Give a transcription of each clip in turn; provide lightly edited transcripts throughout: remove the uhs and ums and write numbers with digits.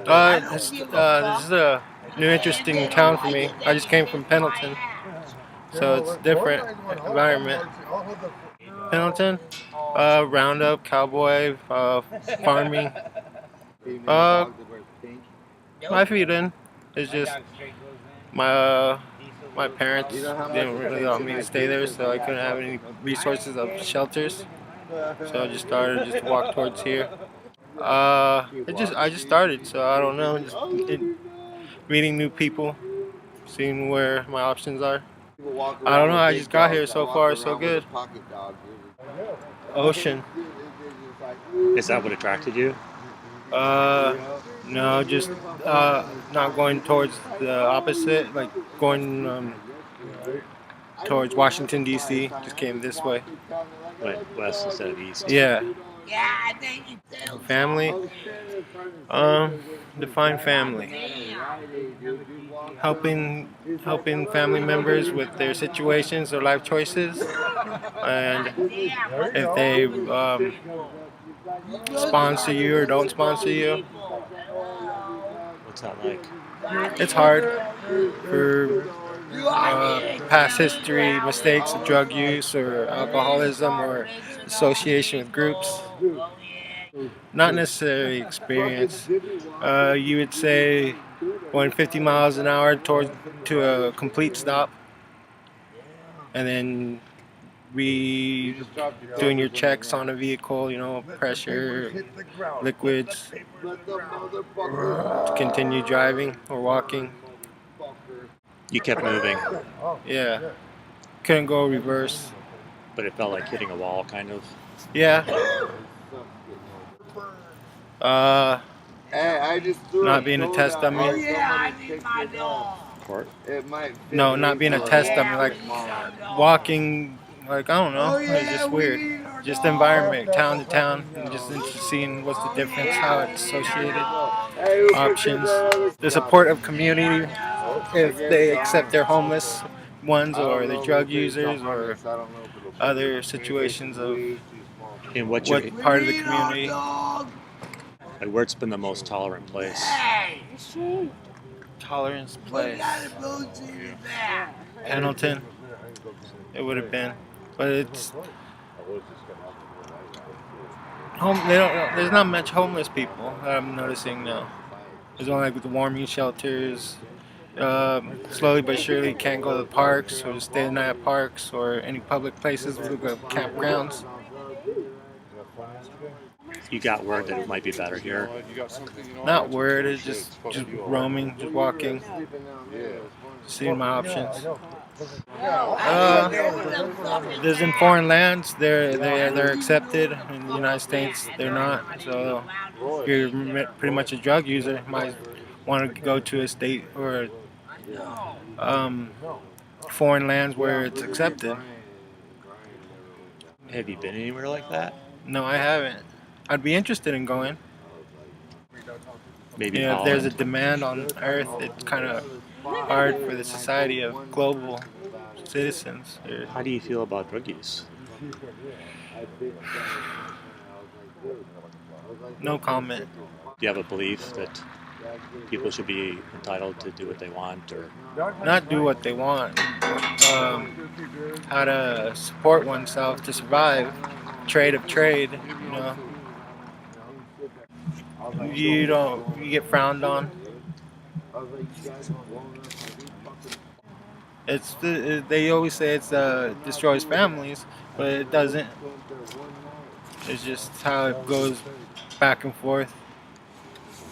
This is a new interesting town for me. I just came from Pendleton, so it's different environment. Pendleton, roundup, cowboy, farming. Uh, my feet in. It's just my my parents didn't really want me to stay there, so I couldn't have any resources of shelters. So I just started just to walk towards here. I just started, so I don't know. Just meeting new people, seeing where my options are. I don't know. I just got here. So far, so good. Ocean. Is that what attracted you? Uh, no, just not going towards the opposite, like going towards Washington D.C. Just came this way. Went west instead of east. Yeah. Family. Define family. Helping family members with their situations or life choices, and if they sponsor you or don't sponsor you. What's that like? It's hard for past history, mistakes of drug use or alcoholism or association with groups. Not necessarily experience. You would say going 50 miles an hour towards to a complete stop, and then doing your checks on a vehicle, pressure, liquids, to continue driving or walking. You kept moving, Yeah, couldn't go reverse. but it felt like hitting a wall, kind of. Yeah. Not being a test dummy. Court. No, not being a test dummy. Like walking, like I don't know. It's just weird. Just the environment, town to town, and just seeing what's the difference, how it's associated, options, the support of community, if they accept their homeless ones or the drug users or other situations of In what part of the community. And where's been the most tolerant place? Tolerance place. Pendleton. It would have been, but it's home. They don't. There's not much homeless people that I'm noticing now. There's only like with the warming shelters. Slowly but surely, can't go to the parks or stay the night at parks or any public places with campgrounds. You got word that it might be better here. Not word. It's just roaming, just walking, seeing my options. There's in foreign lands, they're accepted. In the United States, they're not. So if you're pretty much a drug user, might want to go to a state or um, foreign lands where it's accepted. Have you been anywhere like that? No, I haven't. I'd be interested in going. Maybe If there's a demand on Earth, it's kind of hard for the society of global citizens. How do you feel about drug use? No comment. Do you have a belief that people should be entitled to do what they want, or Not do what they want. How to support oneself to survive. Trade of trade. You get frowned on. They always say it's destroys families, but it doesn't. It's just how it goes back and forth.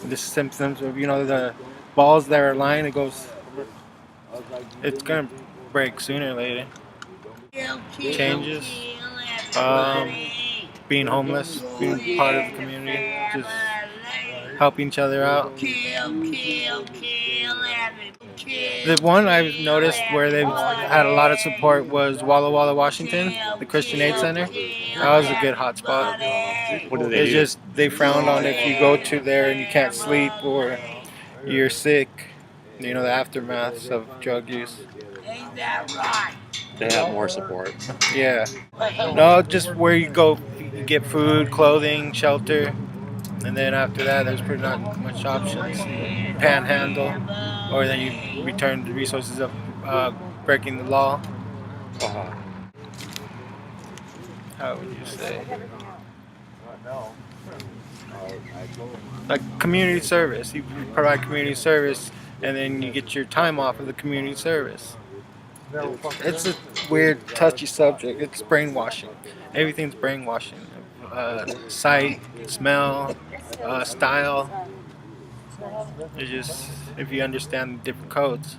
The symptoms of the balls that are lying, it's gonna break sooner or later. Changes. Being homeless, being part of the community, just helping each other out. The one I've noticed where they've had a lot of support was Walla Walla, Washington, the Christian Aid Center. That was a good hot spot. what do they do? They frowned on if you go to there and you can't sleep or you're sick. The aftermaths of drug use. They have more support. Yeah. No, just where you go, you get food, clothing, shelter. and then after that, there's pretty not much options. You panhandle, or then you return the resources of breaking the law. Uh-huh. How would you say? Like community service. You provide community service, and then you get your time off of the community service. It's a weird, touchy subject. It's brainwashing. Everything's brainwashing. Sight, smell, style. It's just if you understand the different codes.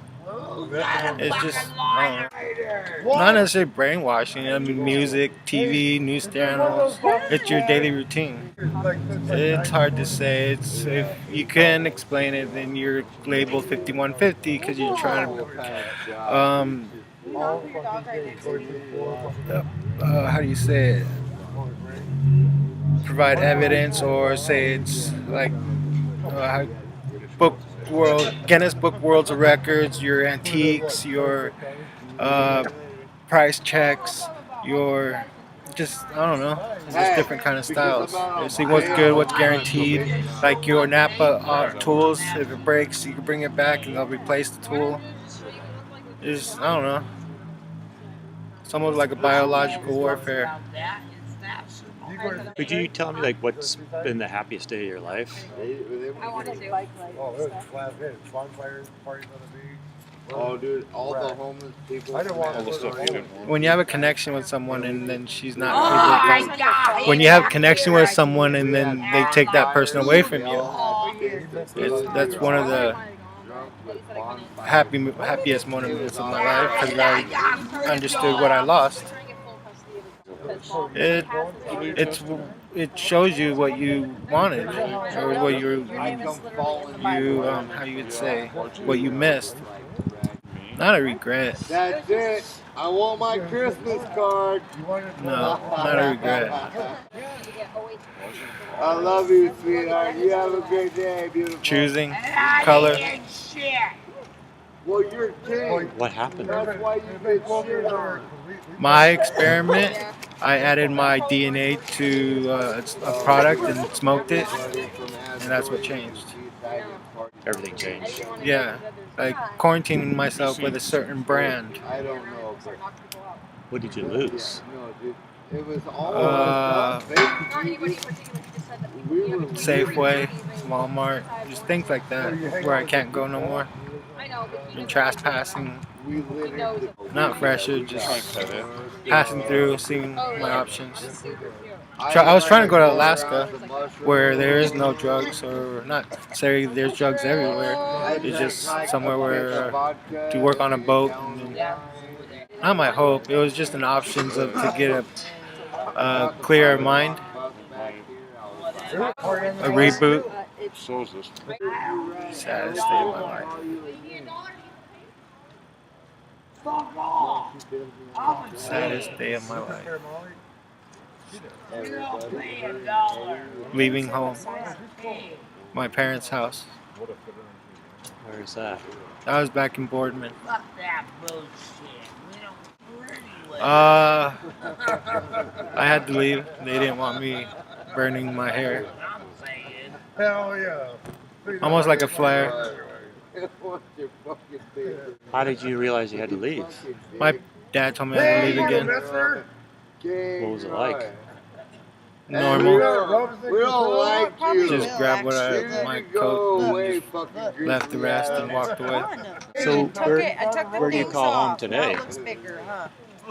It's just not necessarily brainwashing. I mean, music, TV, news channels. It's your daily routine. It's hard to say. It's if you can explain it, then you're labeled 5150 because you're trying to how do you say it? Provide evidence or say it's like uh, book world Guinness Book Worlds of Records, your antiques, your uh, price checks, your just I don't know, it's just different kind of styles. You see what's good, what's guaranteed. Like your Napa tools, if it breaks, you can bring it back and they'll replace the tool. Is I don't know, somewhat like a biological warfare. Could you tell me like what's been the happiest day of your life? Oh, dude, all the homeless people. All the stuff you didn't want. When you have a connection with someone and then she's not able to, when you have connection with someone and then they take that person away from you, that's one of the happiest moments of my life because I understood what I lost. It it's it shows you what you wanted or what you how you would say what you missed. Not a regret. That's it. I want my Christmas card. No, not a regret. I love you, sweetheart. You have a great day, beautiful. Choosing color. Well, you're king. What happened? That's why you get shit on. My experiment, I added my DNA to a product and smoked it, and that's what changed. Everything changed. Yeah, like quarantining myself with a certain brand. I don't know. What did you lose? No, dude. It was all Safeway, Walmart, just things like that, where I can't go no more. And trespassing, not fresher, just passing through, seeing my options. I was trying to go to Alaska, where there is no drugs, or not necessarily there's drugs everywhere. It's just somewhere where to work on a boat. And then, not my hope. It was just an option to get a clearer mind, a reboot. Saddest day of my life. Saddest day of my life. Leaving home. My parents' house. Where is that? I was back in Boardman. I had to leave. They didn't want me burning my hair. Hell yeah. Almost like a flare. How did you realize you had to leave? My dad told me I had to leave again. What was it like? Normal. We don't like you. Just grabbed my coat and just left the rest and walked away. So where do you call home today?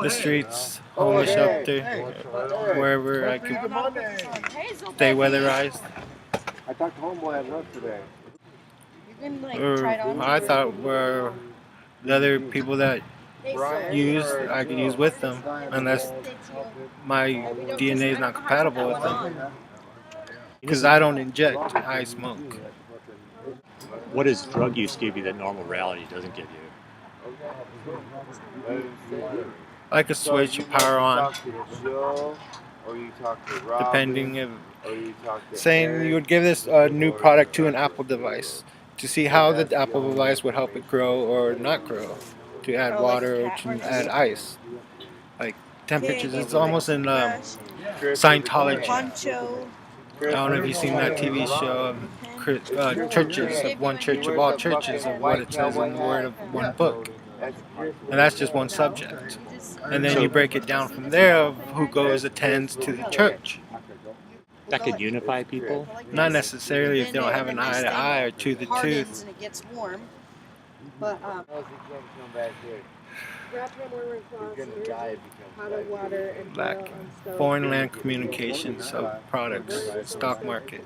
The streets, homeless shelter, wherever I could stay weatherized. I talked to homeboy at lunch today. Or I thought were the other people that use, I could use with them, unless my DNA is not compatible with them. Because I don't inject, I smoke. What does drug use give you that normal reality doesn't give you? Like a switch, a power on, depending if saying you would give this new product to an Apple device to see how the Apple device would help it grow or not grow, to add water or to add ice. Like temperatures, it's almost in Scientology. I don't know if you've seen that TV show of churches, of one church of all churches, of what it says in the word of one book. And that's just one subject. And then you break it down from there of who goes, attends to the church. That could unify people. Not necessarily if they don't have an eye to eye or tooth to tooth. And it gets warm. But Like foreign land communications of products, stock market.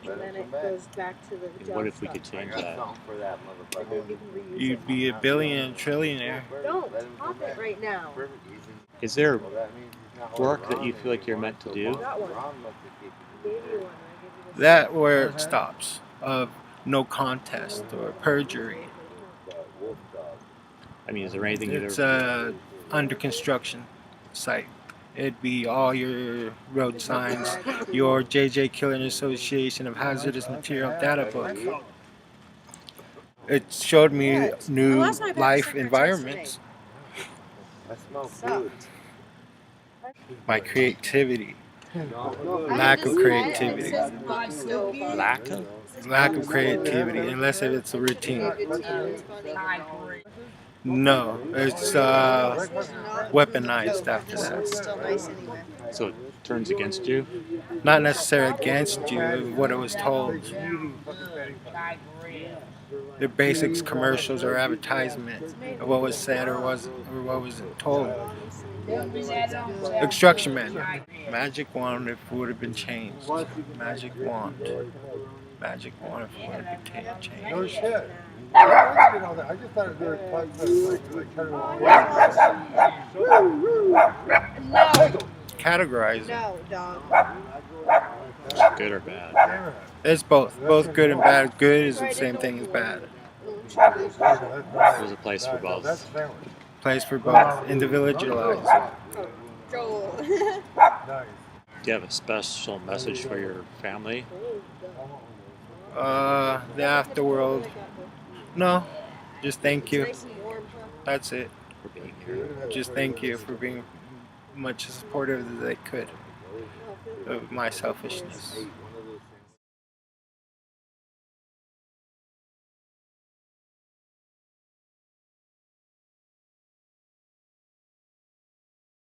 And what if we could change that? You'd be a billionaire, trillionaire. Don't pop it right now. Is there work that you feel like you're meant to do? That where it stops. Of no contest or perjury. I mean, is there anything It's either? a under construction site. It'd be all your road signs, your J.J. Killing Association of Hazardous Material data book. It showed me new life environments. My creativity. Lack of creativity. Lack of creativity, unless if it's a routine. No, it's weaponized after that. So it turns against you? Not necessarily against you, what it was told. The basics, commercials, or advertisement of what was said or what was told. Instruction manual. Magic wand if it would have been changed. Magic wand. Magic wand if it would have been changed. No shit. I just thought they were Categorizing. No, dog. Good or bad? It's both. Both good and bad. Good is the same thing as bad. There's a place for both. Place for both. Individualized. Joel. Do you have a special message for your family? The afterworld. No. Just thank you. That's it. For being here. Just thank you for being much as supportive as they could of my selfishness.